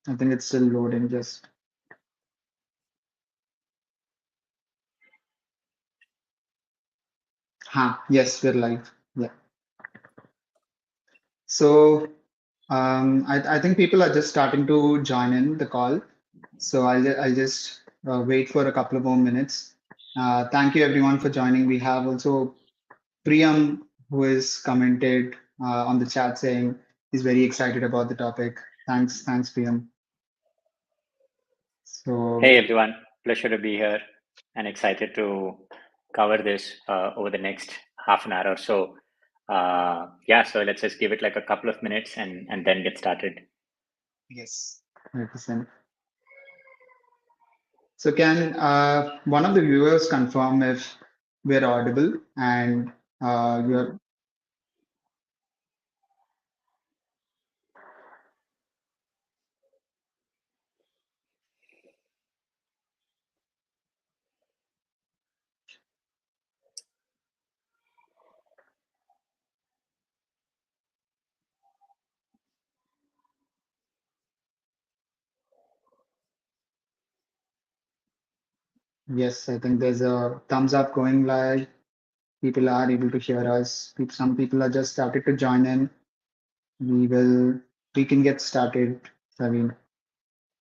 I think it's still loading. Just yes, we're live. Yeah. So I think people are just starting to join in the call. So I'll just wait for a couple of more minutes. Thank you everyone for joining. We have also Priyam who is commented on the chat saying he's very excited about the topic. Thanks, Priyam. So Hey everyone, pleasure to be here and excited to cover this over the next half an hour or so. Yeah, so let's just give it like a couple of minutes and then get started. yes, 100%. So can one of the viewers confirm if we're audible and you're yes, I think there's a thumbs up going live. People are able to hear us. Some people are just started to join in. We will we can get started, Praveen.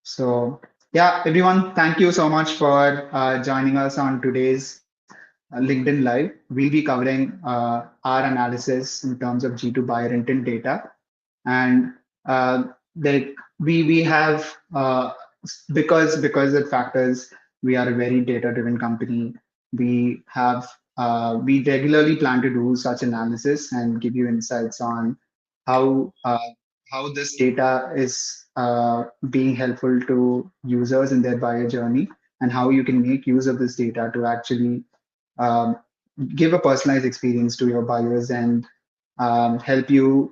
So yeah, everyone, thank you so much for joining us on today's LinkedIn Live. We'll be covering our analysis in terms of G2 buyer intent data, and like we have because of factors, we are a very data driven company. We have we regularly plan to do such analysis and give you insights on how how this data is being helpful to users in their buyer journey, and how you can make use of this data to actually um, give a personalized experience to your buyers and help you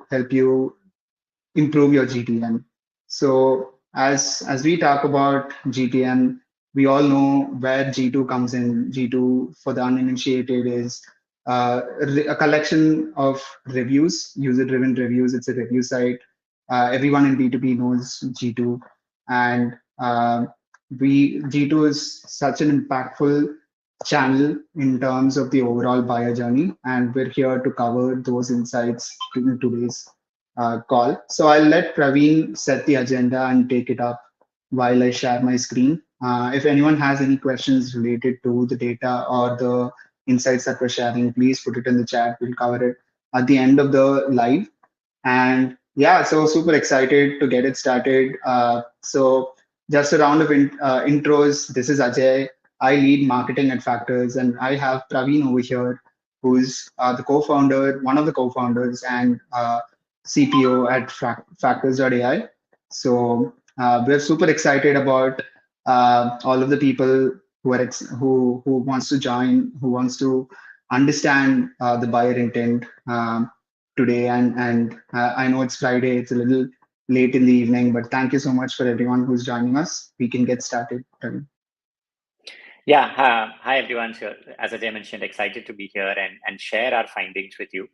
improve your GTM. So as we talk about GTM, we all know where G2 comes in. G2 for the uninitiated is a collection of reviews, user-driven reviews. It's a review site. Everyone in B2B knows G2, and we G2 is such an impactful channel in terms of the overall buyer journey, and we're here to cover those insights in today's call. So I'll let Praveen set the agenda and take it up while I share my screen. If anyone has any questions related to the data or the insights that we're sharing, please put it in the chat. We'll cover it at the end of the live. And yeah, so super excited to get it started. So just a round of intros. This is Ajay. I lead marketing at Factors, and I have Praveen over here, who's the co-founder, one of the co-founders, and CPO at Factors.ai. So we're super excited about all of the people who are who wants to join, who wants to understand the buyer intent today. And I know it's Friday; it's a little late in the evening, but thank you so much for everyone who's joining us. We can get started. Yeah, hi everyone. So, as Ajay mentioned, excited to be here and share our findings with you.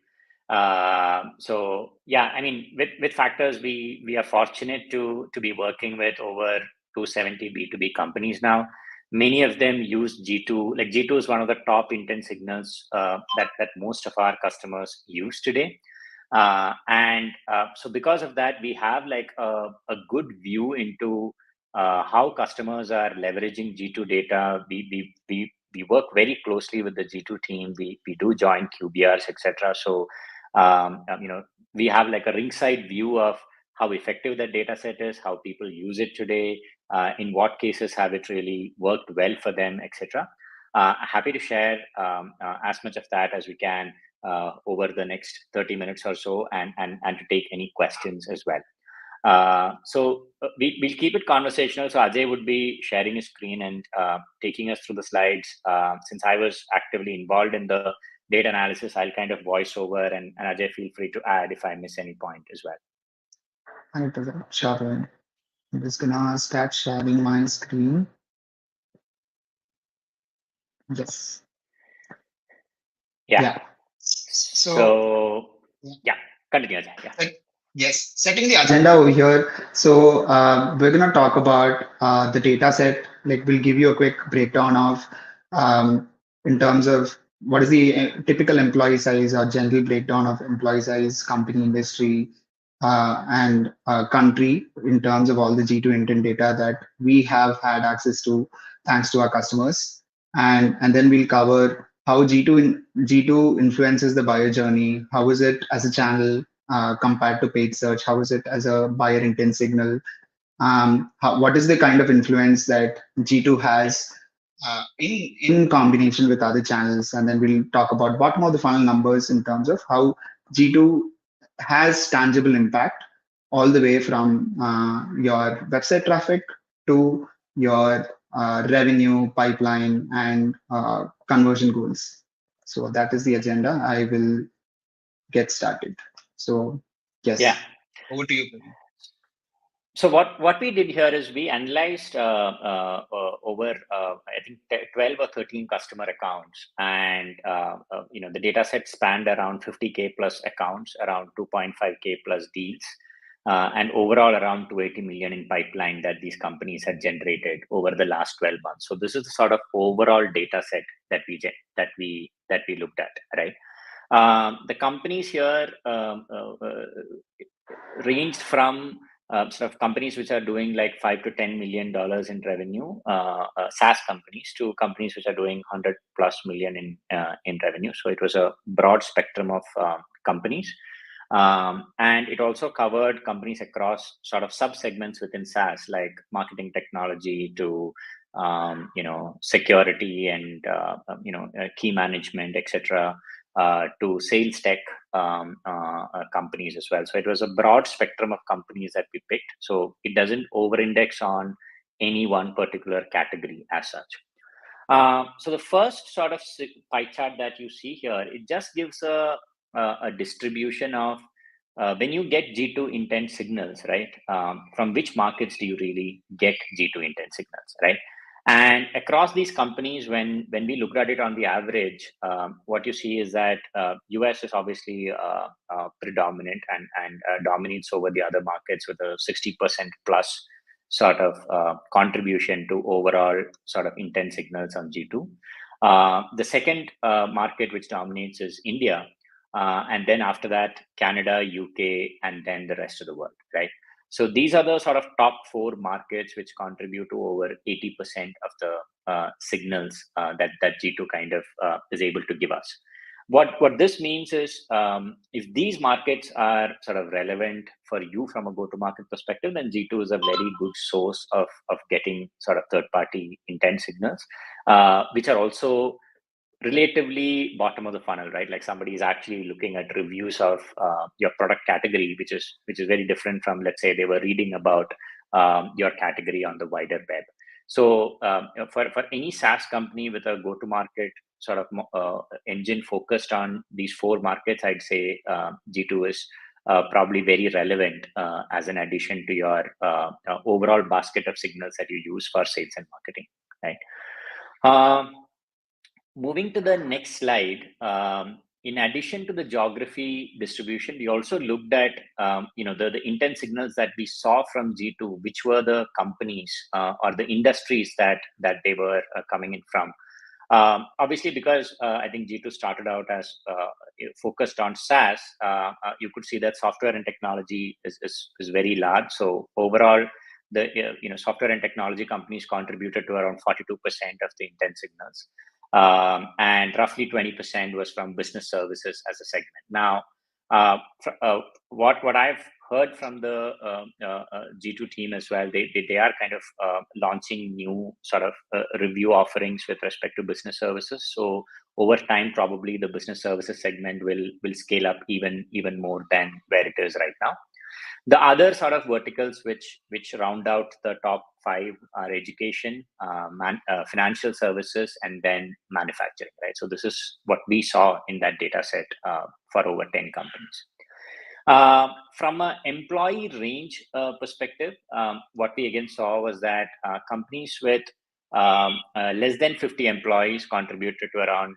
So yeah, I mean, with Factors, we are fortunate to be working with over 270 B2B companies now. Many of them use G2. Like G2 is one of the top intent signals that most of our customers use today. So because of that, we have like a good view into how customers are leveraging G2 data. We work very closely with the G2 team. We do join QBRs, etc. So we have like a ringside view of how effective that data set is, how people use it today, in what cases have it really worked well for them, etc. Happy to share as much of that as we can over the next 30 minutes or so, and to take any questions as well. We'll keep it conversational. So Ajay would be sharing his screen and taking us through the slides. Since I was actively involved in the data analysis, I'll kind of voice over, and Ajay, feel free to add if I miss any point as well. 100%. Sure. I'm just gonna start sharing my screen. Yes. Yeah. Yeah. So So yeah, yeah, continue, Ajay. Yeah. Yes, setting the agenda over here. So we're going to talk about the data set. Like we'll give you a quick breakdown of in terms of what is the typical employee size or general breakdown of employee size, company, industry, and country in terms of all the G2 intent data that we have had access to thanks to our customers. And then we'll cover how G2 influences the buyer journey. How is it as a channel compared to paid search? How is it as a buyer intent signal? What is the kind of influence that G2 has in combination with other channels? And then we'll talk about bottom of the funnel numbers in terms of how G2 has tangible impact all the way from your website traffic to your revenue pipeline and conversion goals. So that is the agenda. I will get started. So, Yeah. yes, over to you, Praveen. So what we did here is we analyzed over I think 12 or 13 customer accounts, and the data set spanned around 50K plus accounts, around 2.5K plus deals, and overall around 280 million in pipeline that these companies had generated over the last 12 months. So this is the sort of overall data set that we looked at, right? The companies here ranged from sort of companies which are doing like $5 to $10 million in revenue, SaaS companies, to companies which are doing 100+ million in revenue. So it was a broad spectrum of companies. And it also covered companies across sort of sub-segments within SaaS, like marketing technology to security and key management, etc., to sales tech companies as well. So it was a broad spectrum of companies that we picked. So it doesn't over-index on any one particular category as such. So the first sort of pie chart that you see here, it just gives a distribution of when you get G2 intent signals, right? From which markets do you really get G2 intent signals, right? And across these companies, when we looked at it on the average, what you see is that US is obviously predominant and dominates over the other markets with a 60% plus sort of contribution to overall sort of intent signals on G2. The second market which dominates is India, and then after that, Canada, UK, and then the rest of the world, right? So these are the sort of top four markets which contribute to over 80% of the signals that G2 kind of is able to give us. What this means is if these markets are sort of relevant for you from a go-to-market perspective, then G2 is a very good source of getting sort of third-party intent signals, which are also relatively bottom of the funnel, right? Like somebody is actually looking at reviews of your product category, which is very different from, let's say, they were reading about your category on the wider web. So for any SaaS company with a go-to-market sort of engine focused on these four markets, I'd say G2 is probably very relevant as an addition to your overall basket of signals that you use for sales and marketing, right? Moving to the next slide, in addition to the geography distribution, we also looked at the intent signals that we saw from G2, which were the companies or the industries that they were coming in from. Obviously, because I think G2 started out as focused on SaaS, you could see that software and technology is very large. So overall, the software and technology companies contributed to around 42% of the intent signals. And roughly 20% was from business services as a segment. Now, what I've heard from the G2 team as well, they are kind of launching new sort of review offerings with respect to business services. So over time, probably the business services segment will scale up even more than where it is right now. The other sort of verticals which round out the top five are education, financial services, and then manufacturing, right? So this is what we saw in that data set for over 10 companies. From an employee range perspective, what we again saw was that companies with less than 50 employees contributed to around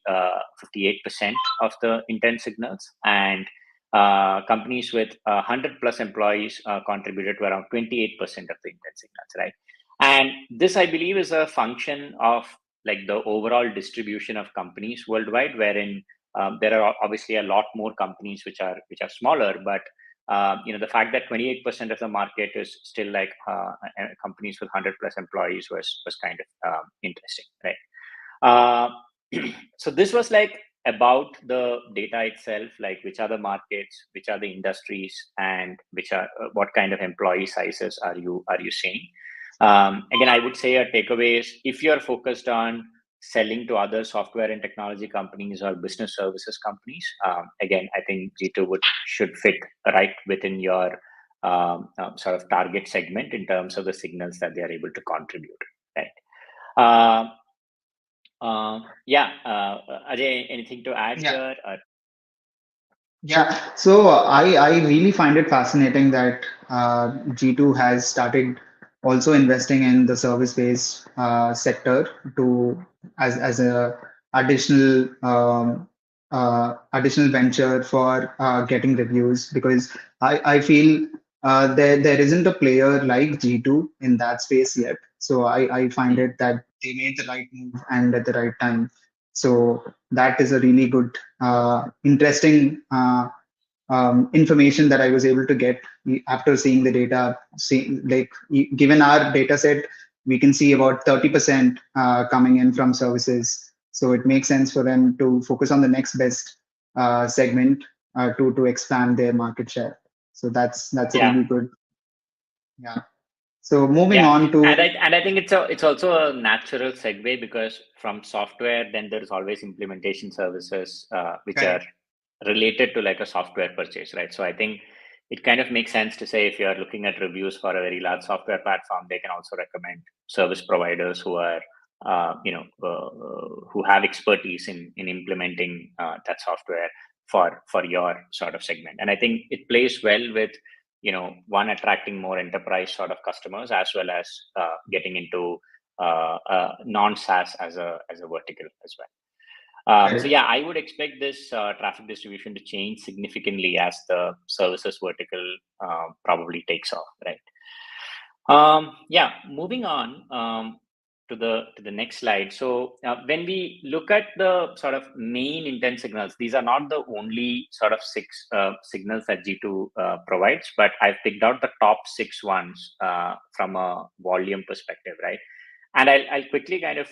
58% of the intent signals, and companies with 100 plus employees contributed to around 28% of the intent signals, right? And this, I believe, is a function of like the overall distribution of companies worldwide, wherein there are obviously a lot more companies which are smaller, but the fact that 28% of the market is still like companies with 100 plus employees was kind of interesting, right? So this was like about the data itself, like which are the markets, which are the industries, and which are what kind of employee sizes are you seeing. Again, I would say a takeaway is if you're focused on selling to other software and technology companies or business services companies, again, I think G2 should fit right within your sort of target segment in terms of the signals that they are able to contribute, right? Ajay, anything to add Yeah. here? Yeah, so I really find it fascinating that G2 has started also investing in the service-based sector to as a additional additional venture for getting reviews, because I feel there isn't a player like G2 in that space yet. So I find it that they made the right move and at the right time. So that is a really good, interesting information that I was able to get after seeing the data. Given our data set, we can see about 30% coming in from services. So it makes sense for them to focus on the next best segment to expand their market share. So that's a Yeah. really good. Yeah. So moving Yeah, on to. and I think it's also a natural segue, because from software, then there's always implementation services which are Correct. related to like a software purchase, right? So I think it kind of makes sense to say if you're looking at reviews for a very large software platform, they can also recommend service providers who are who have expertise in implementing that software for your sort of segment. And I think it plays well with one, attracting more enterprise sort of customers, as well as getting into non-SaaS as a vertical as well. So Correct. yeah, I would expect this traffic distribution to change significantly as the services vertical probably takes off, right? Yeah, moving on to the next slide. So when we look at the sort of main intent signals, these are not the only sort of six signals that G2 provides, but I've picked out the top 6 ones from a volume perspective, right? And I'll quickly kind of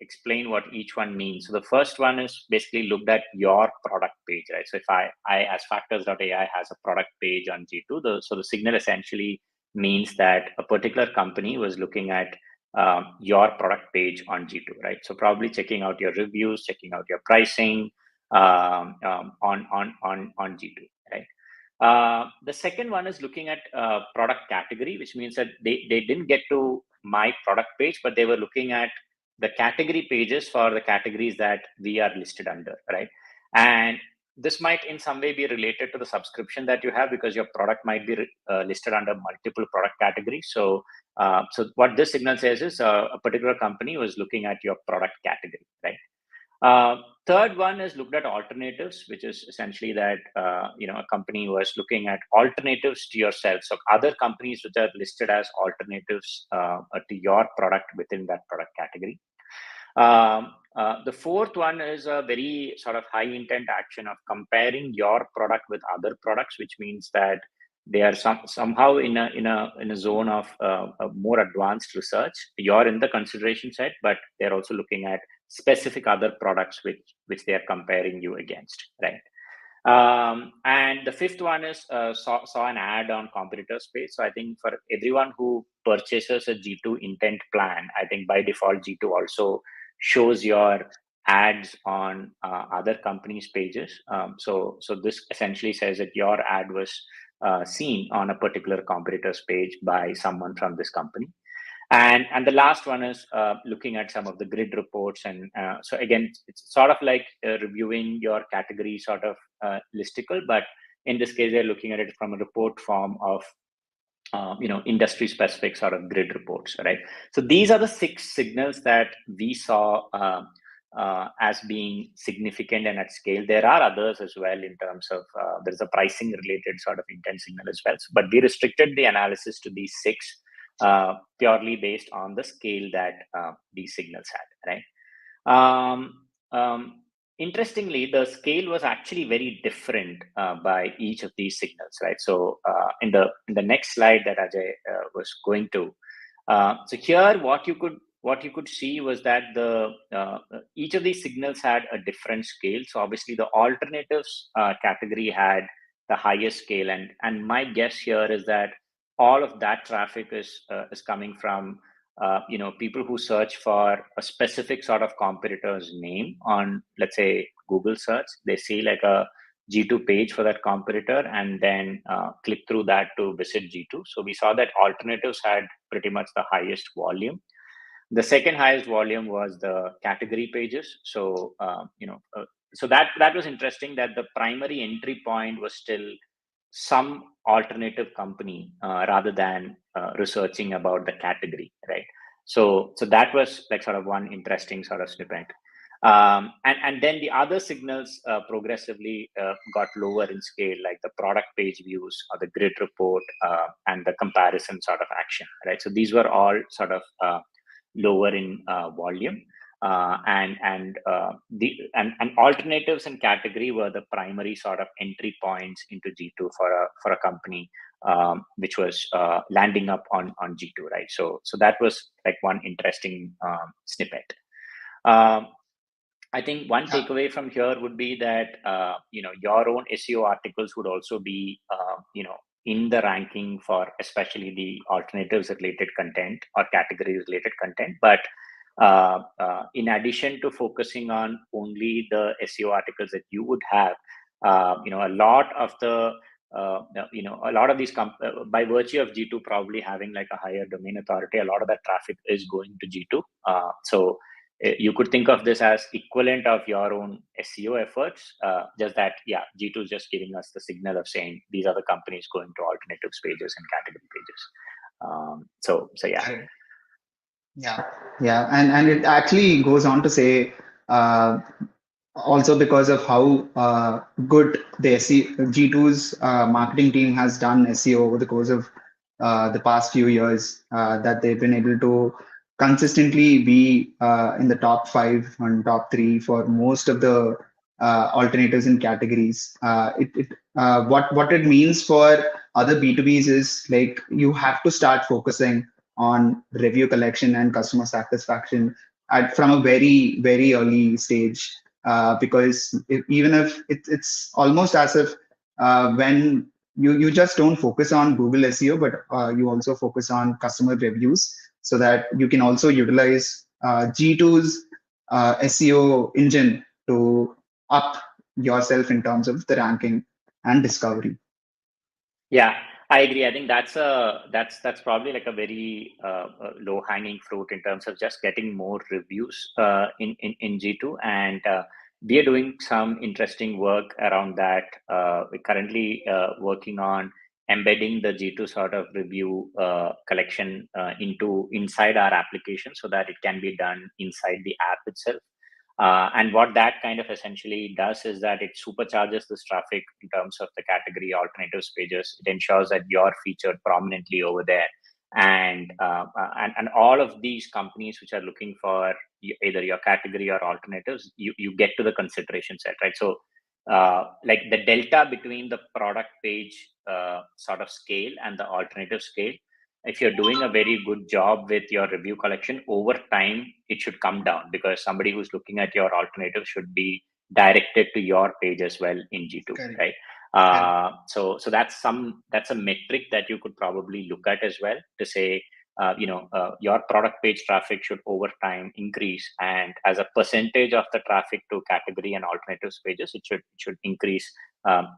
explain what each one means. So the first one is basically looked at your product page, right? So if I as Factors.ai has a product page on G2, so the signal essentially means that a particular company was looking at your product page on G2, right? So probably checking out your reviews, checking out your pricing on G2, right? The second one is looking at product category, which means that they didn't get to my product page, but they were looking at the category pages for the categories that we are listed under, right? And this might in some way be related to the subscription that you have, because your product might be listed under multiple product categories. So what this signal says is a particular company was looking at your product category, right? Third one is looked at alternatives, which is essentially that a company was looking at alternatives to yourself, so other companies which are listed as alternatives to your product within that product category. The fourth one is a very sort of high intent action of comparing your product with other products, which means that they are somehow in a zone of a more advanced research. You're in the consideration set, but they're also looking at specific other products which they are comparing you against, right? And the fifth one is saw an ad on competitors page. So I think for everyone who purchases a G2 intent plan, I think by default G2 also shows your ads on other companies' pages. So this essentially says that your ad was seen on a particular competitor's page by someone from this company. And the last one is looking at some of the grid reports. And so again, it's sort of like reviewing your category sort of listicle, but in this case, they're looking at it from a report form of industry specific sort of grid reports, right? So these are the 6 signals that we saw as being significant and at scale. There are others as well in terms of there's a pricing related sort of intent signal as well. But we restricted the analysis to these six purely based on the scale that these signals had, right? Interestingly, the scale was actually very different by each of these signals, right? So in the next slide that Ajay was going to, so here what you could see was that the each of these signals had a different scale. So obviously the alternatives category had the highest scale, and my guess here is that all of that traffic is coming from people who search for a specific sort of competitor's name on, let's say, Google search. They see like a G2 page for that competitor and then click through that to visit G2. So we saw that alternatives had pretty much the highest volume. The second highest volume was the category pages. So so that was interesting, that the primary entry point was still some alternative company rather than researching about the category, right? So that was like sort of one interesting sort of snippet. And then the other signals progressively got lower in scale, like the product page views or the grid report and the comparison sort of action, right? So these were all sort of lower in volume. And alternatives and category were the primary sort of entry points into G2 for a company which was landing up on G2, right? So that was like one interesting snippet. I think one takeaway from here would be that your own SEO articles would also be in the ranking for especially the alternatives related content or category related content, but in addition to focusing on only the SEO articles that you would have, a lot of the a lot of these by virtue of G2 probably having like a higher domain authority, a lot of that traffic is going to G2. So you could think of this as equivalent of your own SEO efforts, just that, G2 is just giving us the signal of saying these are the companies going to alternatives pages and category pages. So yeah. Yeah, and it actually goes on to say also because of how good the G2's marketing team has done SEO over the course of the past few years, that they've been able to consistently be in the top 5 and top 3 for most of the alternatives and categories. What it means for other B2Bs is like you have to start focusing on review collection and customer satisfaction from a very, very early stage. Because even if it's almost as if when you just don't focus on Google SEO, but you also focus on customer reviews, so that you can also utilize G2's SEO engine to up yourself in terms of the ranking and discovery. Yeah, I agree. I think that's probably like a very low hanging fruit in terms of just getting more reviews in G2, and we are doing some interesting work around that. We're currently working on embedding the G2 sort of review collection inside our application so that it can be done inside the app itself. And what that kind of essentially does is that it supercharges this traffic in terms of the category alternatives pages. It ensures that you're featured prominently over there. And all of these companies which are looking for either your category or alternatives, you get to the consideration set, right? So like the delta between the product page sort of scale and the alternative scale, if you're doing a very good job with your review collection, over time it should come down, because somebody who's looking at your alternative should be directed to your page as well in G2. Correct. Right? So that's a metric that you could probably look at as well, to say your product page traffic should over time increase, and as a percentage of the traffic to category and alternatives pages, it should increase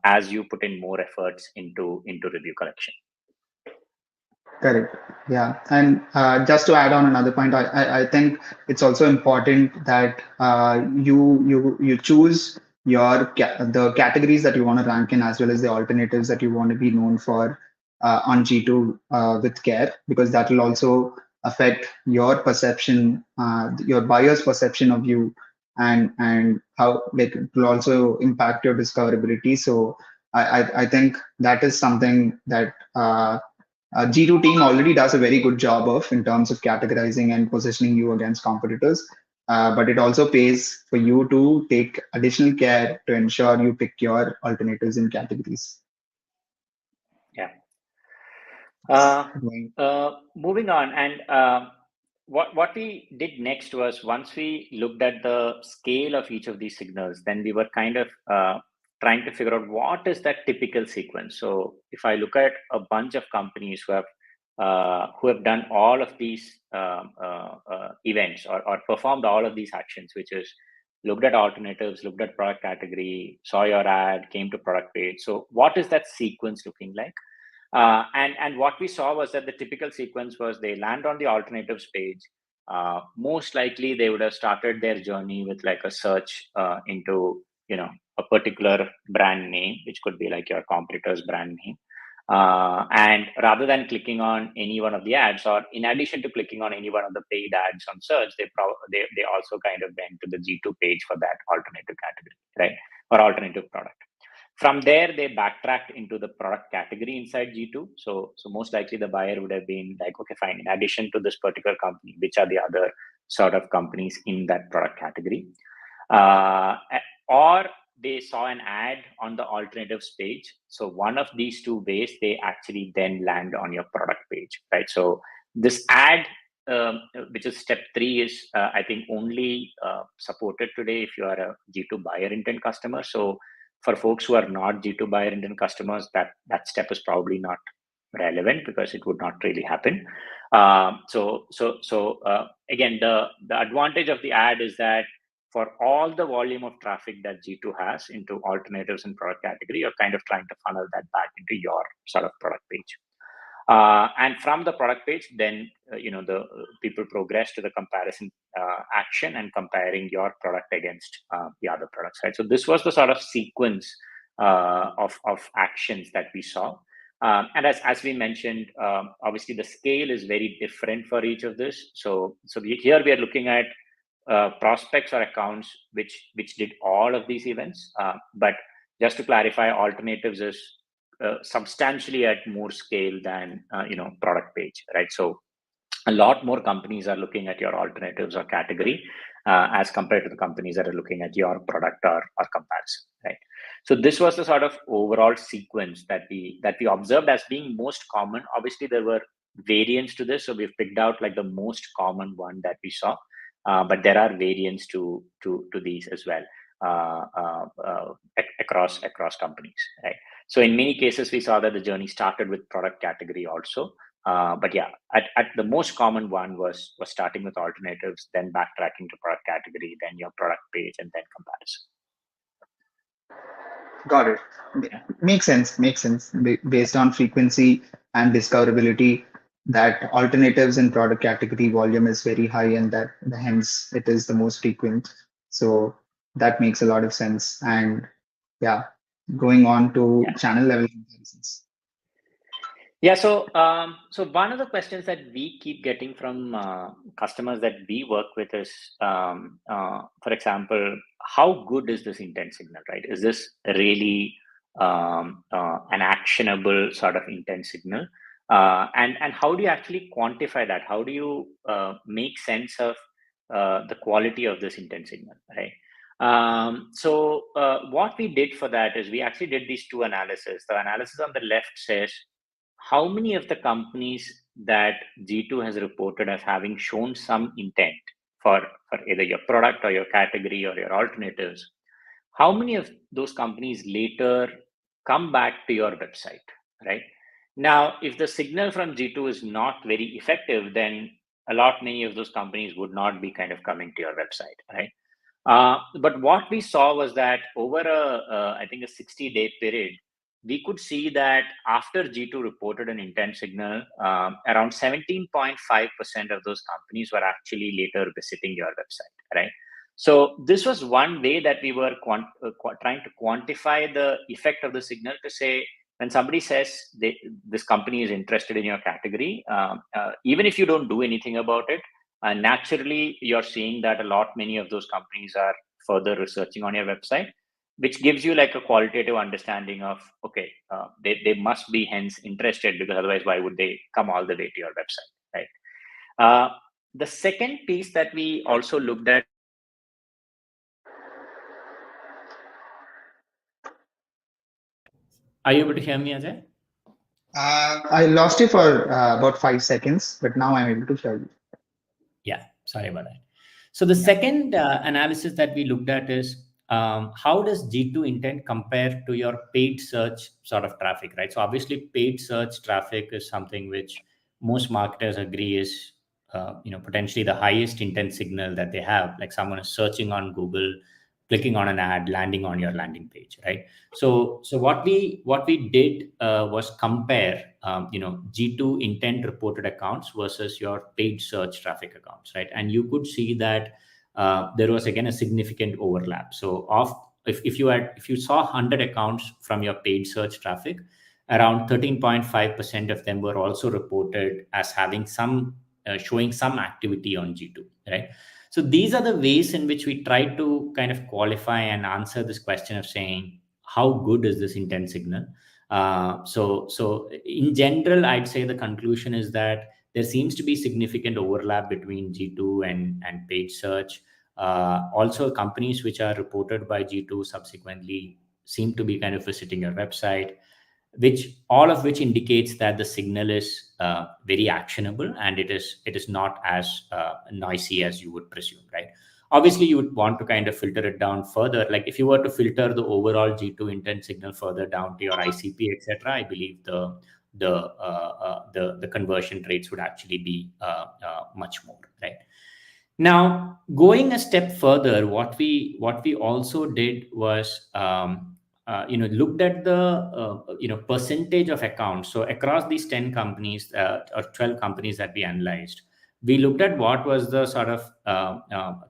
as you put in more efforts into review collection. Correct. Yeah. And just to add on another point, I think it's also important that you choose the categories that you want to rank in, as well as the alternatives that you want to be known for on G2 with care, because that will also affect your perception, your buyer's perception of you and how like it will also impact your discoverability. So I think that is something that G2 team already does a very good job of in terms of categorizing and positioning you against competitors. But it also pays for you to take additional care to ensure you pick your alternatives in categories. Yeah. Going- Moving on, and what we did next was, once we looked at the scale of each of these signals, then we were kind of trying to figure out what is that typical sequence. So if I look at a bunch of companies who have done all of these events, or performed all of these actions, which is looked at alternatives, looked at product category, saw your ad, came to product page. So what is that sequence looking like? And what we saw was that the typical sequence was they land on the alternatives page. Most likely, they would have started their journey with like a search into a particular brand name, which could be like your competitor's brand name. And rather than clicking on any one of the ads, or in addition to clicking on any one of the paid ads on search, they also kind of went to the G2 page for that alternative category, right, or alternative product. From there, they backtracked into the product category inside G2. So most likely the buyer would have been like, okay, fine. In addition to this particular company, which are the other sort of companies in that product category? Or they saw an ad on the alternatives page. So one of these two ways, they actually then land on your product page, right? So this ad, which is step 3, is I think only supported today if you are a G2 buyer intent customer. So for folks who are not G2 buyer intent customers, that step is probably not relevant because it would not really happen. Again, the advantage of the ad is that for all the volume of traffic that G2 has into alternatives and product category, you're kind of trying to funnel that back into your sort of product page. And from the product page, then the people progress to the comparison action and comparing your product against the other products, right? So this was the sort of sequence of actions that we saw. And as we mentioned, obviously the scale is very different for each of this. So here we are looking at prospects or accounts which did all of these events. But just to clarify, alternatives is substantially at more scale than product page, right? So a lot more companies are looking at your alternatives or category as compared to the companies that are looking at your product or comparison, right? So this was the sort of overall sequence that we observed as being most common. Obviously, there were variants to this, so we've picked out like the most common one that we saw, but there are variants to these as well across companies, right? So in many cases, we saw that the journey started with product category also. But yeah, at the most common one was starting with alternatives, then backtracking to product category, then your product page, and then comparison. Got it. Yeah. Makes sense. Makes sense. Based on frequency and discoverability, that alternatives in product category volume is very high, and that hence it is the most frequent. So that makes a lot of sense. And yeah, going on to channel level comparisons. Yeah, so one of the questions that we keep getting from customers that we work with is, for example, how good is this intent signal, right? Is this really an actionable sort of intent signal? And how do you actually quantify that? How do you make sense of the quality of this intent signal, right? So what we did for that is we actually did these two analyses. The analysis on the left says, how many of the companies that G2 has reported as having shown some intent for either your product or your category or your alternatives, how many of those companies later come back to your website, right? Now, if the signal from G2 is not very effective, then many of those companies would not be kind of coming to your website, right? But what we saw was that over I think a 60-day period, we could see that after G2 reported an intent signal, around 17.5% of those companies were actually later visiting your website, right? So this was one way that we were trying to quantify the effect of the signal, to say, when somebody says this company is interested in your category, even if you don't do anything about it, naturally you're seeing that many of those companies are further researching on your website, which gives you like a qualitative understanding of, okay, they must be hence interested, because otherwise why would they come all the way to your website, right? The second piece that we also looked at. Are you able to hear me, Ajay? I lost you for about 5 seconds, but now I'm able to hear you. Yeah, sorry about that. So the second analysis that we looked at is how does G2 intent compare to your paid search sort of traffic, right? So obviously paid search traffic is something which most marketers agree is potentially the highest intent signal that they have. Like someone is searching on Google, clicking on an ad, landing on your landing page, right? So what we did was compare G2 intent reported accounts versus your paid search traffic accounts, right? And you could see that there was again a significant overlap. So if you saw 100 accounts from your paid search traffic, around 13.5% of them were also reported as having some showing some activity on G2, right? So these are the ways in which we try to kind of qualify and answer this question of saying, how good is this intent signal? So in general, I'd say the conclusion is that there seems to be significant overlap between G2 and paid search. Also, companies which are reported by G2 subsequently seem to be kind of visiting your website, all of which indicates that the signal is very actionable, and it is not as noisy as you would presume, right? Obviously, you would want to kind of filter it down further. Like if you were to filter the overall G2 intent signal further down to your ICP, etc., I believe the conversion rates would actually be much more, right? Now, going a step further, what we also did was looked at the percentage of accounts. So across these 10 companies or 12 companies that we analyzed, we looked at what was the sort of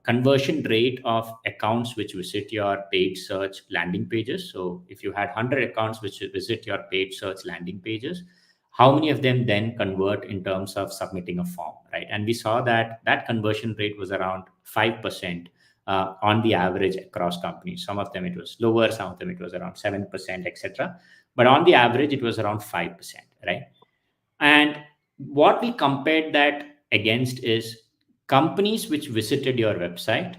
conversion rate of accounts which visit your paid search landing pages. So if you had 100 accounts which visit your paid search landing pages, how many of them then convert in terms of submitting a form, right? And we saw that conversion rate was around 5% on the average across companies. Some of them it was lower, some of them it was around 7%, etc. But on the average, it was around 5%, right? And what we compared that against is companies which visited your website,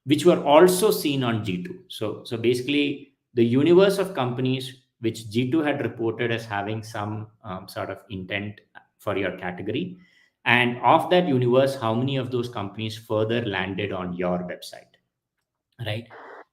which were also seen on G2. So basically, the universe of companies which G2 had reported as having some sort of intent for your category. And of that universe, how many of those companies further landed on your website, right?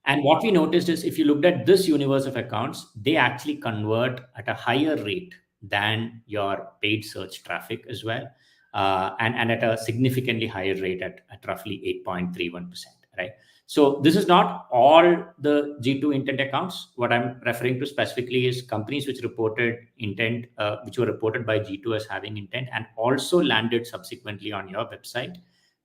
And what we noticed is if you looked at this universe of accounts, they actually convert at a higher rate than your paid search traffic as well, and at a significantly higher rate at roughly 8.31%, right? So this is not all the G2 intent accounts. What I'm referring to specifically is companies which reported intent, which were reported by G2 as having intent and also landed subsequently on your website.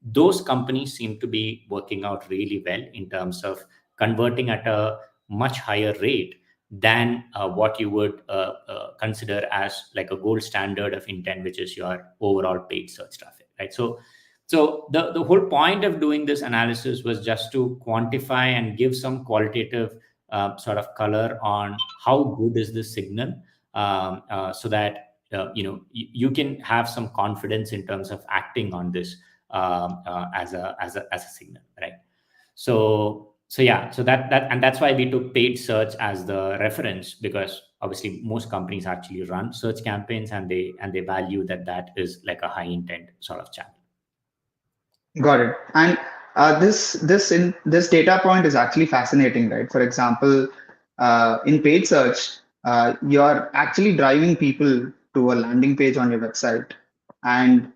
Those companies seem to be working out really well in terms of converting at a much higher rate than what you would consider as like a gold standard of intent, which is your overall paid search traffic, right? So the whole point of doing this analysis was just to quantify and give some qualitative sort of color on how good is this signal, so that you can have some confidence in terms of acting on this as a signal, right? So that's why we took paid search as the reference, because obviously most companies actually run search campaigns and they value that is like a high intent sort of channel. Got it. And this data point is actually fascinating, right? For example, in paid search, you're actually driving people to a landing page on your website, and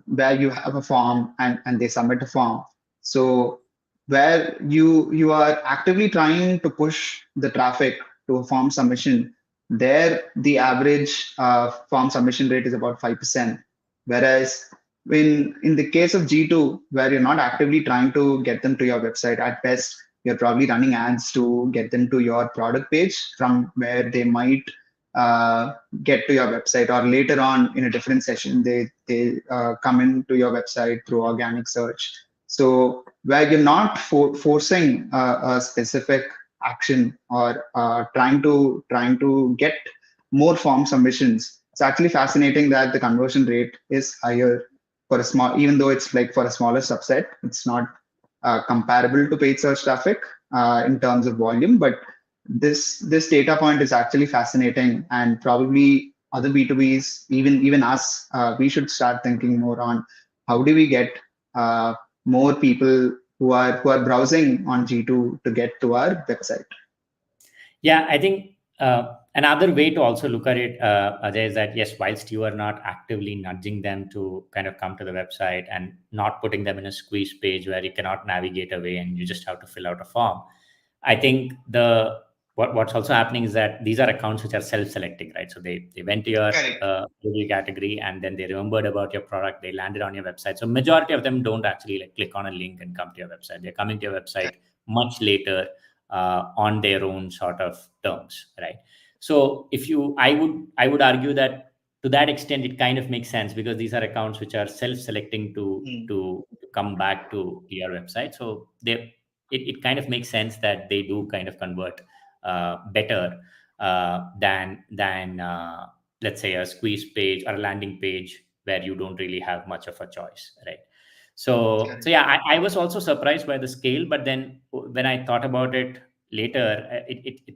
where you have a form and they submit a form. So where you are actively trying to push the traffic to a form submission, there the average form submission rate is about 5%. Whereas in the case of G2, where you're not actively trying to get them to your website, at best, you're probably running ads to get them to your product page from where they might get to your website, or later on in a different session, they come into your website through organic search. So where you're not forcing a specific action or trying to get more form submissions. It's actually fascinating that the conversion rate is higher for a small, even though it's like for a smaller subset, it's not comparable to paid search traffic in terms of volume. But this data point is actually fascinating, and probably other B2Bs, even us, we should start thinking more on how do we get more people who are browsing on G2 to get to our website. Yeah, I think another way to also look at it, Ajay, is that yes, whilst you are not actively nudging them to kind of come to the website and not putting them in a squeeze page where you cannot navigate away and you just have to fill out a form, I think what's also happening is that these are accounts which are self-selecting, right? So they went to your review category and then they remembered about your product, they landed on your website. So majority of them don't actually like click on a link and come to your website. They're coming to your website much later on their own sort of terms, right? So I would argue that to that extent it kind of makes sense, because these are accounts which are self-selecting to come back to your website. So it kind of makes sense that they do kind of convert better than let's say a squeeze page or a landing page where you don't really have much of a choice, right? So yeah, I was also surprised by the scale, but then when I thought about it later,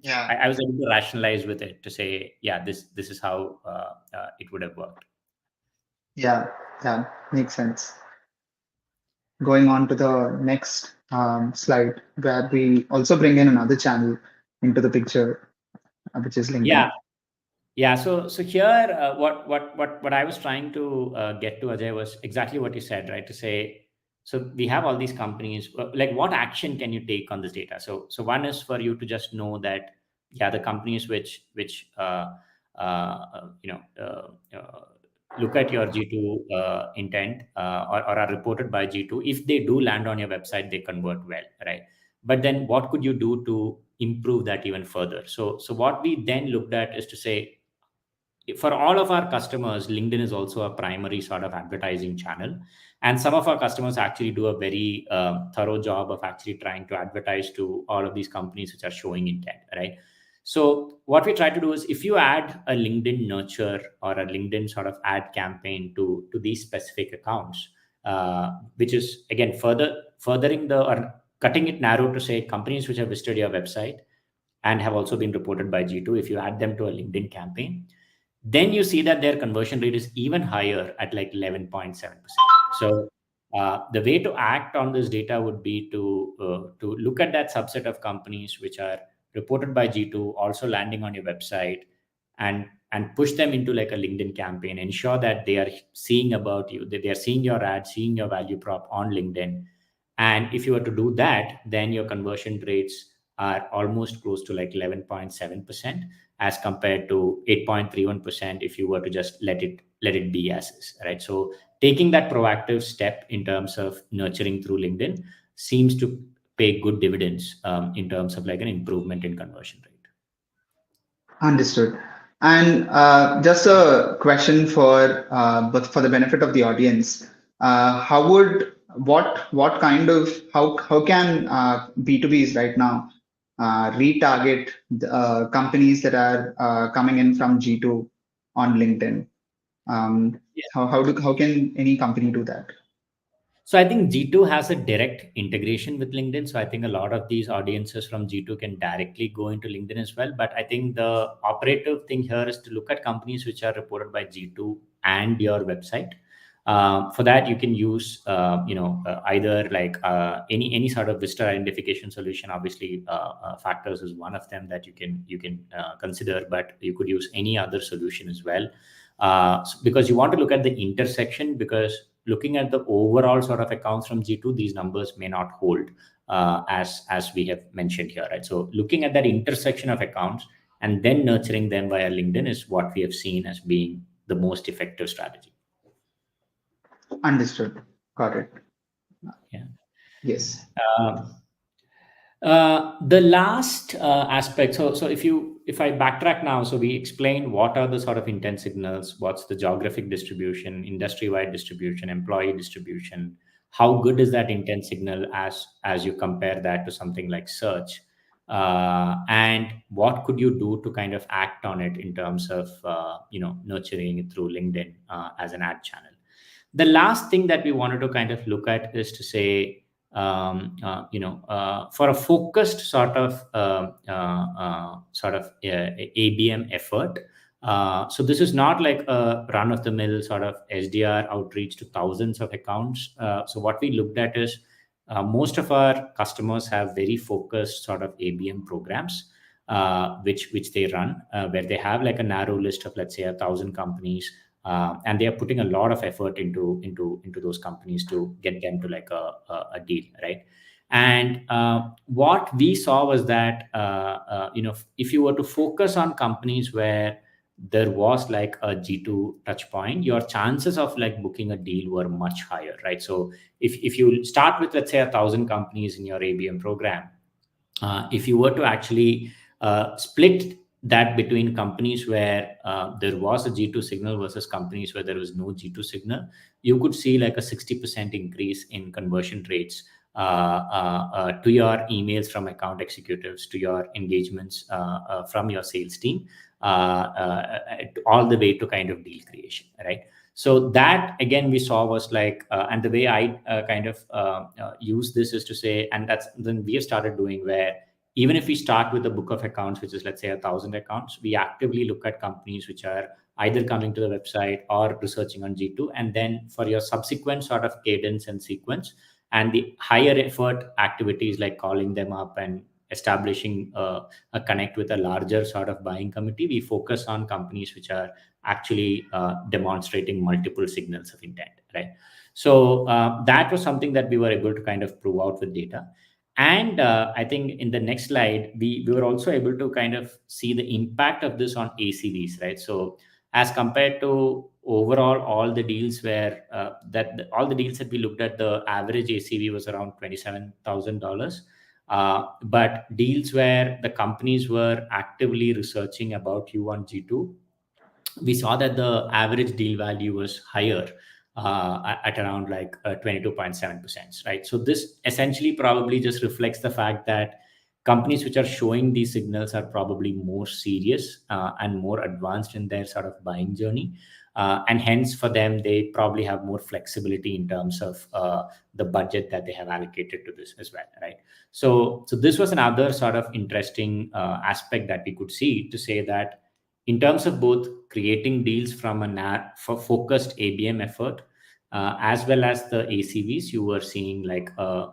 I was able to rationalize with it to say, yeah, this is how it would have worked. Yeah, makes sense. Going on to the next slide, where we also bring in another channel into the picture, which is LinkedIn. Yeah. So here, what I was trying to get to, Ajay, was exactly what you said, right? To say, so we have all these companies. Like, what action can you take on this data? So one is for you to just know that, yeah, the companies which look at your G2 intent or are reported by G2, if they do land on your website, they convert well, right? But then what could you do to improve that even further? So what we then looked at is to say, for all of our customers, LinkedIn is also a primary sort of advertising channel. And some of our customers actually do a very thorough job of actually trying to advertise to all of these companies which are showing intent, right? So what we try to do is, if you add a LinkedIn nurture or a LinkedIn sort of ad campaign to these specific accounts, which is again furthering or cutting it narrow to say companies which have visited your website and have also been reported by G2, if you add them to a LinkedIn campaign, then you see that their conversion rate is even higher at like 11.7%. So the way to act on this data would be to look at that subset of companies which are reported by G2, also landing on your website, and push them into like a LinkedIn campaign. Ensure that they are seeing about you, that they are seeing your ad, seeing your value prop on LinkedIn. And if you were to do that, then your conversion rates are almost close to like 11.7%, as compared to 8.31% if you were to just let it be as is, right? So taking that proactive step in terms of nurturing through LinkedIn seems to pay good dividends in terms of like an improvement in conversion rate. Understood. And just a question but for the benefit of the audience, what kind of how can B2Bs right now retarget the companies that are coming in from G2 on LinkedIn? How can any company do that? So I think G2 has a direct integration with LinkedIn. So I think a lot of these audiences from G2 can directly go into LinkedIn as well. But I think the operative thing here is to look at companies which are reported by G2 and your website. For that, you can use either like any sort of visitor identification solution. Obviously, Factors is one of them that you can consider, but you could use any other solution as well, because you want to look at the intersection, because looking at the overall sort of accounts from G2, these numbers may not hold as we have mentioned here, right? So looking at that intersection of accounts and then nurturing them via LinkedIn is what we have seen as being the most effective strategy. Understood. Got it. Yeah. Yes. The last aspect. So if I backtrack now, so we explained what are the sort of intent signals, what's the geographic distribution, industry-wide distribution, employee distribution, how good is that intent signal as you compare that to something like search, and what could you do to kind of act on it in terms of nurturing it through LinkedIn as an ad channel. The last thing that we wanted to kind of look at is to say, for a focused ABM effort. So this is not like a run-of-the-mill sort of SDR outreach to thousands of accounts. So what we looked at is most of our customers have very focused sort of ABM programs, which they run, where they have like a narrow list of, let's say, 1,000 companies, and they are putting a lot of effort into those companies to get them to like a deal, right? And what we saw was that if you were to focus on companies where there was like a G2 touch point, your chances of like booking a deal were much higher, right? So if you start with, let's say, 1,000 companies in your ABM program, if you were to actually split that between companies where there was a G2 signal versus companies where there was no G2 signal, you could see like a 60% increase in conversion rates to your emails from account executives, to your engagements from your sales team, all the way to kind of deal creation, right? So that again we saw was like, and the way I kind of use this is to say, and that's then we have started doing where even if we start with a book of accounts, which is let's say 1,000 accounts, we actively look at companies which are either coming to the website or researching on G2, and then for your subsequent sort of cadence and sequence and the higher effort activities like calling them up and establishing a connect with a larger sort of buying committee, we focus on companies which are actually demonstrating multiple signals of intent, right? So that was something that we were able to kind of prove out with data. And I think in the next slide, we were also able to kind of see the impact of this on ACVs, right? So as compared to overall all the deals where all the deals that we looked at, the average ACV was around $27,000. But deals where the companies were actively researching about you on G2, we saw that the average deal value was higher at around like 22.7%, right? So this essentially probably just reflects the fact that companies which are showing these signals are probably more serious and more advanced in their sort of buying journey. And hence for them, they probably have more flexibility in terms of the budget that they have allocated to this as well, right? So this was another sort of interesting aspect that we could see to say that in terms of both creating deals from for focused ABM effort, as well as the ACVs, you were seeing like a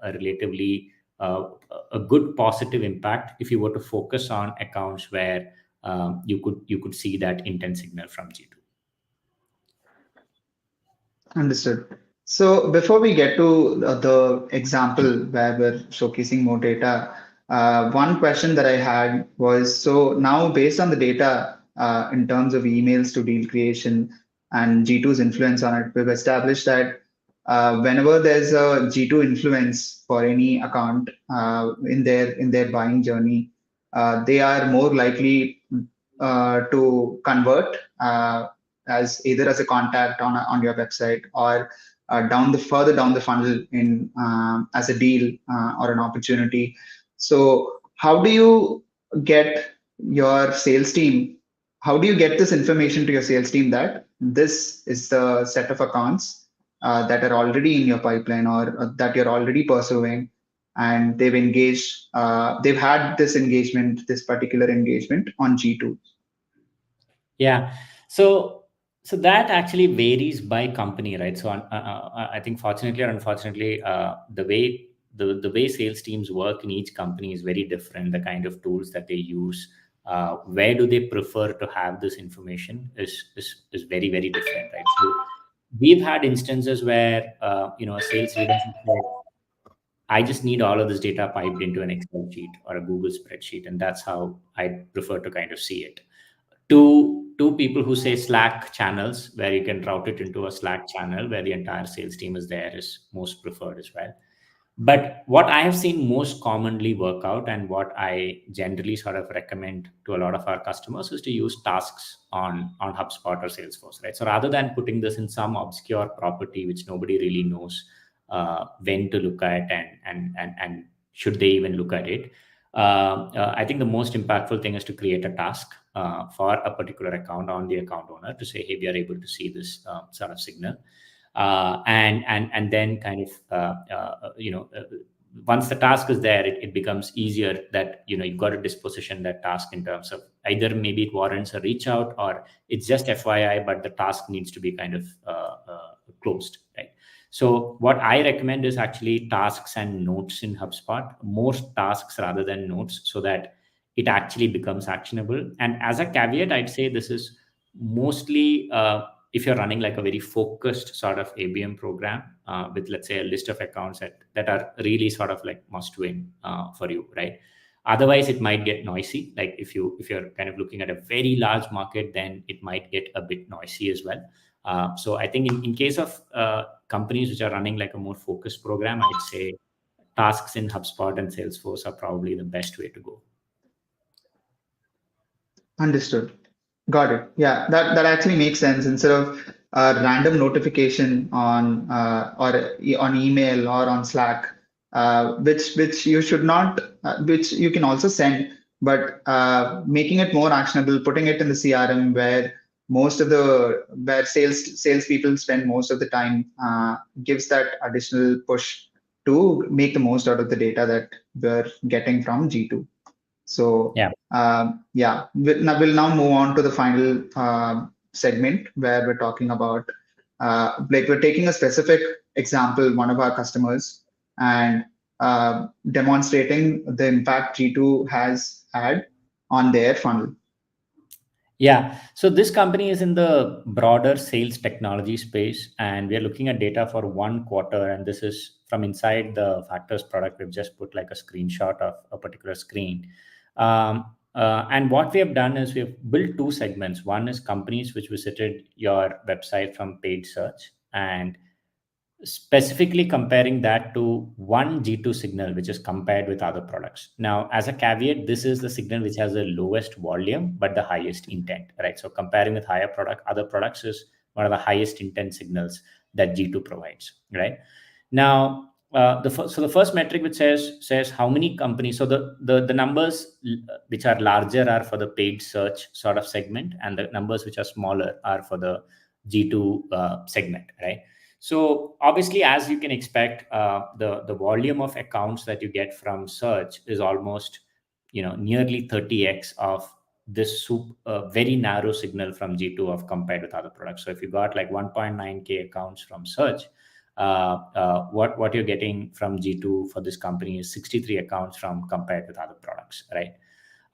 relatively a good positive impact if you were to focus on accounts where you could see that intent signal from G2. Understood. So before we get to the example where we're showcasing more data, one question that I had was, so now based on the data in terms of emails to deal creation and G2's influence on it, we've established that whenever there's a G2 influence for any account in their buying journey, they are more likely to convert as either as a contact on your website or further down the funnel in as a deal or an opportunity. So how do you get your sales team? How do you get this information to your sales team that this is the set of accounts that are already in your pipeline or that you're already pursuing, and they've engaged, they've had this particular engagement on G2? Yeah. So that actually varies by company, right? So I think fortunately or unfortunately, the way sales teams work in each company is very different. The kind of tools that they use, where do they prefer to have this information is very, very different, right? So we've had instances where a sales leader said, I just need all of this data piped into an Excel sheet or a Google spreadsheet, and that's how I prefer to kind of see it. Two people who say Slack channels, where you can route it into a Slack channel where the entire sales team is there, is most preferred as well. But what I have seen most commonly work out, and what I generally sort of recommend to a lot of our customers, is to use tasks on HubSpot or Salesforce, right? So rather than putting this in some obscure property which nobody really knows, when to look at and should they even look at it. I think the most impactful thing is to create a task for a particular account on the account owner to say, hey, we are able to see this sort of signal, and then kind of once the task is there, it becomes easier that you've got to disposition that task in terms of either maybe it warrants a reach out or it's just FYI, but the task needs to be kind of closed, right? So what I recommend is actually tasks and notes in HubSpot, more tasks rather than notes, so that it actually becomes actionable. And as a caveat, I'd say this is mostly if you're running like a very focused sort of ABM program with, let's say, a list of accounts that are really sort of like must win for you, right? Otherwise, it might get noisy. Like if you're kind of looking at a very large market, then it might get a bit noisy as well. So I think in case of companies which are running like a more focused program, I'd say tasks in HubSpot and Salesforce are probably the best way to go. Understood. Got it. Yeah, that actually makes sense. Instead of a random notification on or on email or on Slack, which you should not, which you can also send, but making it more actionable, putting it in the CRM where where salespeople spend most of the time, gives that additional push to make the most out of the data that we're getting from G2. So Yeah. we'll now move on to the final segment where we're talking about like we're taking a specific example, one of our customers, and demonstrating the impact G2 has had on their funnel. Yeah. So this company is in the broader sales technology space, and we are looking at data for 1 quarter. And this is from inside the Factors product. We've just put like a screenshot of a particular screen. And what we have done is we've built 2 segments. One is companies which visited your website from paid search, and specifically comparing that to one G2 signal, which is compared with other products. Now, as a caveat, this is the signal which has the lowest volume, but the highest intent, right? So comparing with other products is one of the highest intent signals that G2 provides, right? Now, the first metric which says how many companies. So the numbers which are larger are for the paid search sort of segment, and the numbers which are smaller are for the G2 segment, right? So obviously, as you can expect, the volume of accounts that you get from search is almost nearly 30x of this very narrow signal from G2 of compared with other products. So if you got like 1.9k accounts from search, what you're getting from G2 for this company is 63 accounts from compared with other products, right?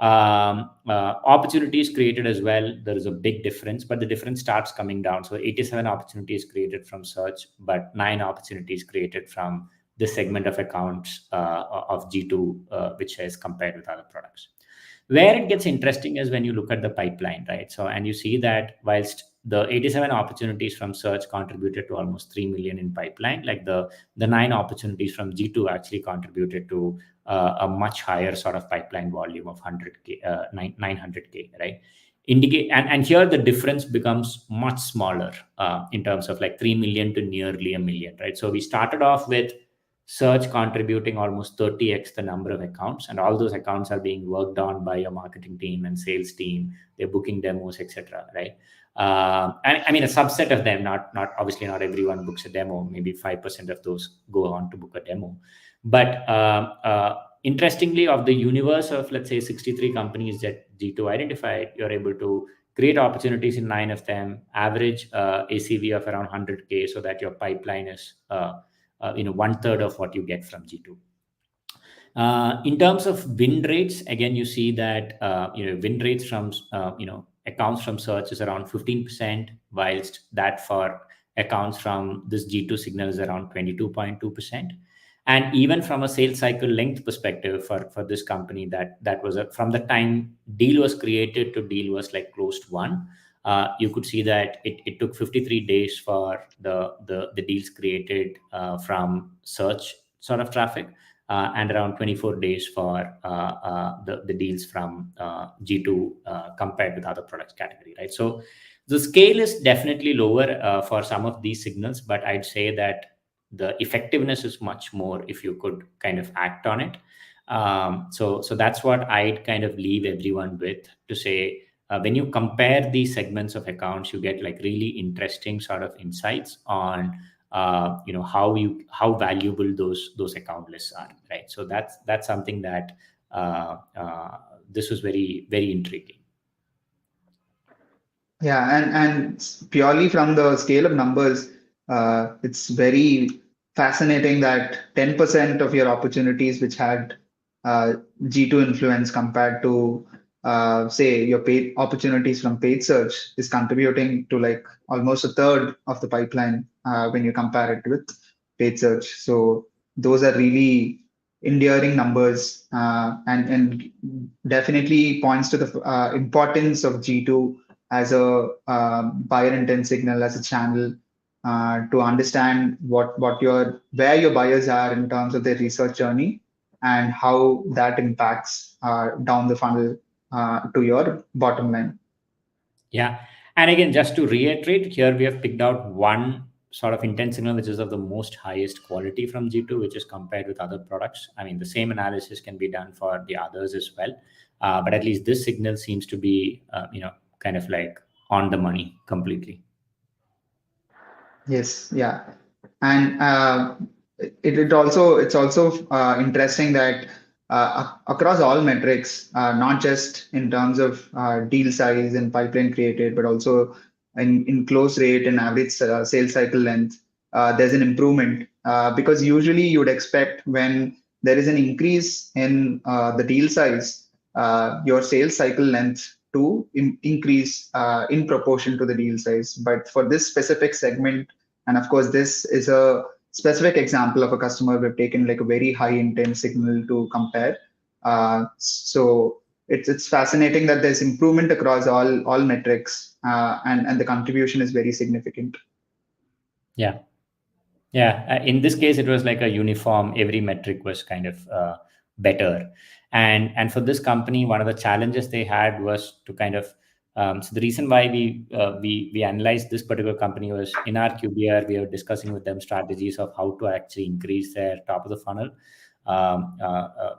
Opportunities created as well, there is a big difference, but the difference starts coming down. So 87 opportunities created from search, but 9 opportunities created from this segment of accounts of G2, which is compared with other products. Where it gets interesting is when you look at the pipeline, right? So, and you see that whilst the 87 opportunities from search contributed to almost 3 million in pipeline, like the 9 opportunities from G2 actually contributed to a much higher sort of pipeline volume of 100k, 900k, right? And here the difference becomes much smaller in terms of like 3 million to nearly 1 million, right? So we started off with search contributing almost 30x the number of accounts, and all those accounts are being worked on by your marketing team and sales team. They're booking demos, etc., right? And I mean, a subset of them, not obviously not everyone books a demo. Maybe 5% of those go on to book a demo. But interestingly, of the universe of, let's say, 63 companies that G2 identified, you're able to create opportunities in 9 of them, average ACV of around 100k, so that your pipeline is 1/3 of what you get from G2. In terms of win rates, again, you see that win rates from accounts from search is around 15%, whilst that for accounts from this G2 signal is around 22.2%. And even from a sales cycle length perspective for this company, that was from the time deal was created to deal was like closed won. You could see that it took 53 days for the deals created from search sort of traffic, and around 24 days for the deals from G2 compared with other products category, right? So the scale is definitely lower for some of these signals, but I'd say that the effectiveness is much more if you could kind of act on it. So that's what I'd kind of leave everyone with, to say, when you compare these segments of accounts, you get like really interesting sort of insights on how valuable those account lists are, right? So that's something that this was very, very intriguing. Yeah, and purely from the scale of numbers, it's very fascinating that 10% of your opportunities which had G2 influence compared to say your paid opportunities from paid search is contributing to like almost a third of the pipeline when you compare it with paid search. So those are really enduring numbers, and definitely points to the importance of G2 as a buyer intent signal, as a channel to understand where your buyers are in terms of their research journey, and how that impacts down the funnel to your bottom line. Yeah. And again, just to reiterate, here we have picked out one sort of intent signal which is of the most highest quality from G2, which is compared with other products. I mean, the same analysis can be done for the others as well, but at least this signal seems to be kind of like on the money completely. Yes, yeah, and it's also interesting that across all metrics, not just in terms of deal size and pipeline created, but also in close rate and average sales cycle length, there's an improvement, because usually you would expect when there is an increase in the deal size, your sales cycle length to increase in proportion to the deal size. But for this specific segment, and of course, this is a specific example of a customer we've taken like a very high intent signal to compare. So it's fascinating that there's improvement across all metrics, and the contribution is very significant. Yeah. Yeah. In this case, it was like a uniform, every metric was kind of better. And for this company, one of the challenges they had was to kind of so the reason why we analyzed this particular company was in our QBR, we were discussing with them strategies of how to actually increase their top of the funnel.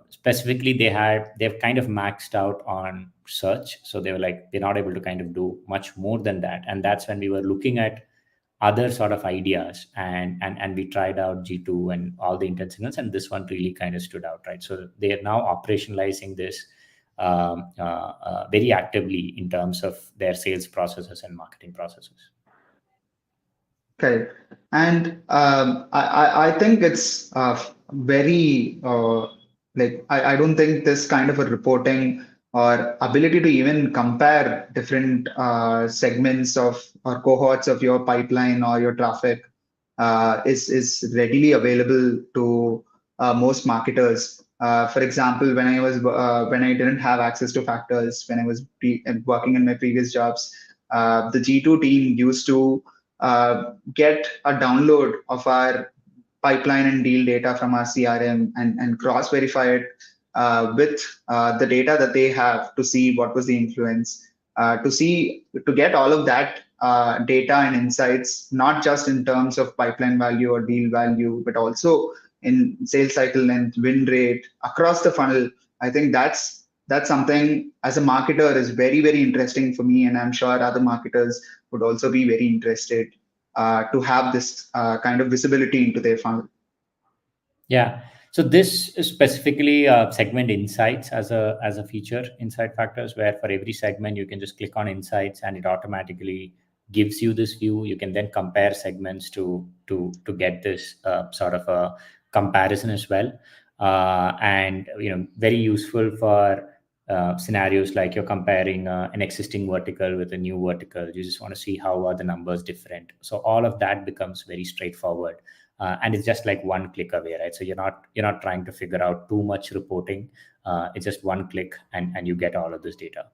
Specifically, they've kind of maxed out on search, so they were like they're not able to kind of do much more than that. And that's when we were looking at other sort of ideas, and we tried out G2 and all the intent signals, and this one really kind of stood out, right? So they are now operationalizing this very actively in terms of their sales processes and marketing processes. Okay, and I think it's very like I don't think this kind of a reporting or ability to even compare different segments of or cohorts of your pipeline or your traffic is readily available to most marketers. For example, when I didn't have access to factors, when I was working in my previous jobs, the G2 team used to get a download of our pipeline and deal data from our CRM and cross verify it with the data that they have to see what was the influence, to get all of that data and insights, not just in terms of pipeline value or deal value, but also in sales cycle length, win rate across the funnel. I think that's something as a marketer is very, very interesting for me, and I'm sure other marketers would also be very interested to have this kind of visibility into their funnel. Yeah. So this is specifically segment insights as a feature inside Factors, where for every segment you can just click on insights and it automatically gives you this view. You can then compare segments to get this sort of a comparison as well, and very useful for scenarios like you're comparing an existing vertical with a new vertical. You just want to see how are the numbers different. So all of that becomes very straightforward. And it's just like one click away, right? So you're not trying to figure out too much reporting. It's just one click and you get all of this data.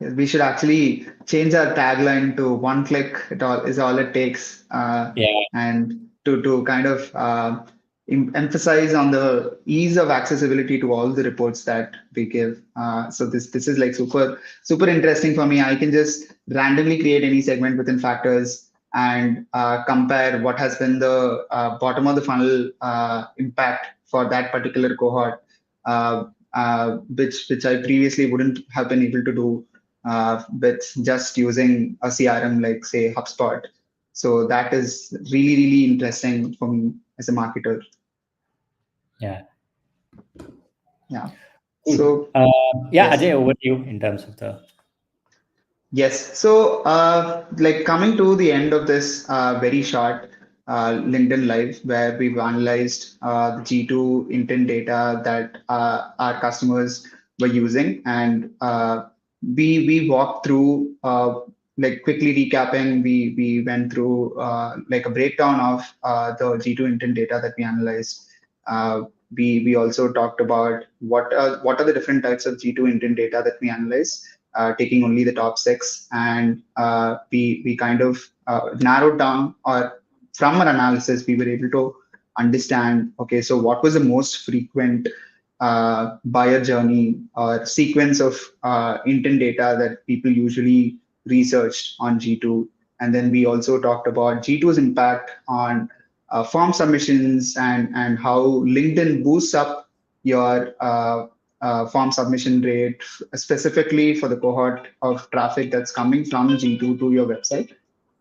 We should actually change our tagline to "one click is all it takes," and to kind of emphasize on the ease of accessibility to all the reports that we give. So this is like super interesting for me. I can just randomly create any segment within Factors, and compare what has been the bottom of the funnel impact for that particular cohort, which I previously wouldn't have been able to do with just using a CRM like say HubSpot. So that is really, really interesting for me as a marketer. Yeah. Yeah. Cool. So yeah, yes. Ajay, over to you in terms of the. Yes. So, like coming to the end of this very short LinkedIn Live, where we've analyzed the G2 intent data that our customers were using, and we walked through, like quickly recapping, we went through like a breakdown of the G2 intent data that we analyzed. We also talked about what are the different types of G2 intent data that we analyze, taking only the top 6, and we kind of narrowed down, or from our analysis we were able to understand, okay, so what was the most frequent buyer journey or sequence of intent data that people usually researched on G2. And then we also talked about G2's impact on form submissions, and how LinkedIn boosts up your form submission rate, specifically for the cohort of traffic that's coming from G2 to your website.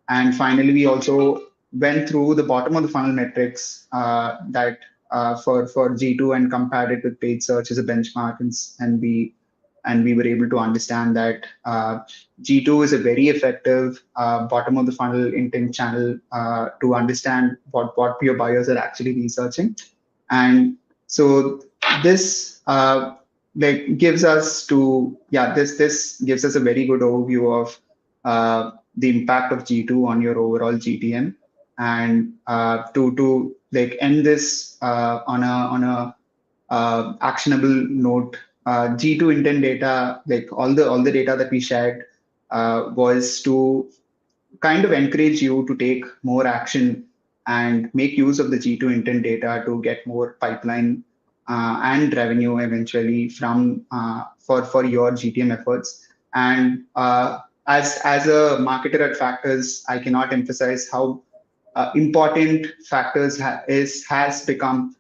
And finally, we also went through the bottom of the funnel metrics that for G2, and compared it with paid search as a benchmark, and we were able to understand that G2 is a very effective bottom of the funnel intent channel to understand what your buyers are actually researching. And so this like gives us to this gives us a very good overview of the impact of G2 on your overall GTM. And to like end this on a actionable note, G2 intent data, like all the data that we shared, was to kind of encourage you to take more action and make use of the G2 intent data to get more pipeline and revenue eventually from for your GTM efforts. And as a marketer at Factors, I cannot emphasize how important Factors has become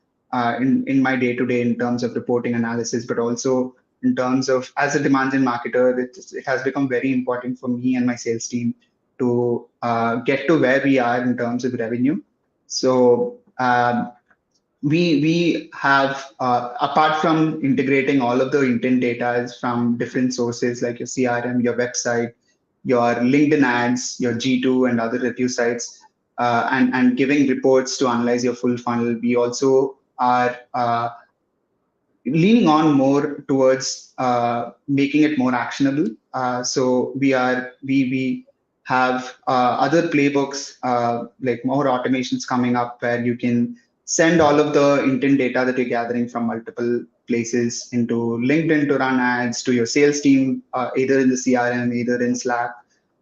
in my day to day in terms of reporting analysis, but also in terms of as a demand gen marketer, it has become very important for me and my sales team to get to where we are in terms of revenue. So we have apart from integrating all of the intent data from different sources like your CRM, your website, your LinkedIn ads, your G2 and other review sites, and giving reports to analyze your full funnel. We also are leaning on more towards making it more actionable. So we have other playbooks, like more automations coming up, where you can send all of the intent data that you're gathering from multiple places into LinkedIn to run ads to your sales team, either in the CRM, either in Slack,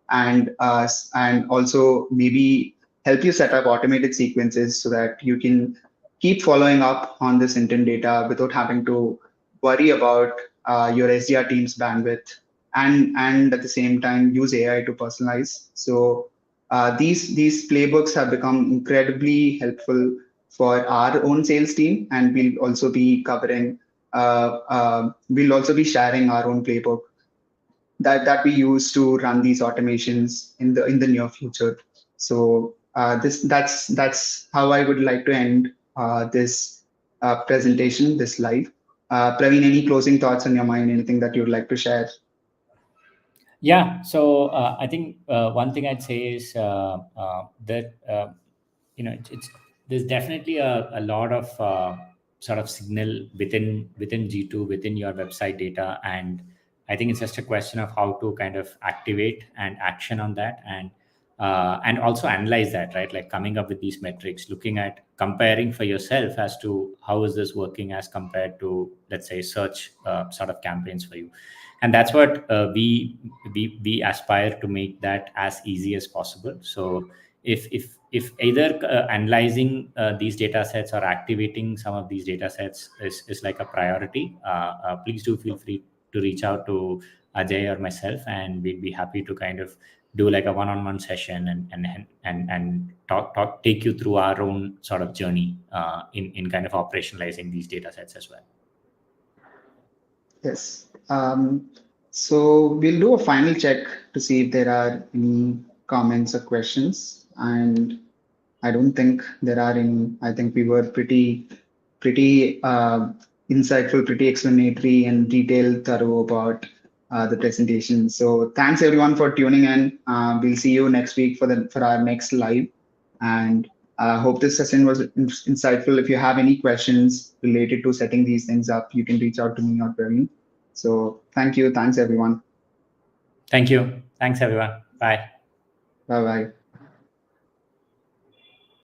and also maybe help you set up automated sequences so that you can keep following up on this intent data without having to worry about your SDR team's bandwidth, and at the same time use AI to personalize. So these playbooks have become incredibly helpful for our own sales team, and we'll also be covering we'll also be sharing our own playbook that we use to run these automations in the near future. So that's how I would like to end this presentation, this live. Praveen, any closing thoughts on your mind? Anything that you'd like to share? Yeah, so I think one thing I'd say is that it's there's definitely a lot of sort of signal within G2, within your website data, and I think it's just a question of how to kind of activate and action on that, and also analyze that, right? Like coming up with these metrics, looking at comparing for yourself as to how is this working as compared to, let's say, search sort of campaigns for you. And that's what we aspire to make that as easy as possible. So if either analyzing these data sets or activating some of these data sets is like a priority, please do feel free to reach out to Ajay or myself, and we'd be happy to kind of do like a one-on-one session and take you through our own sort of journey in kind of operationalizing these data sets as well. Yes. So we'll do a final check to see if there are any comments or questions. And I don't think there are any. I think we were pretty insightful, pretty explanatory and detailed, thorough about the presentation. So thanks everyone for tuning in. We'll see you next week for our next live. And I hope this session was insightful. If you have any questions related to setting these things up, you can reach out to me or Praveen. So thank you. Thanks everyone. Thank you. Thanks everyone. Bye. Bye bye.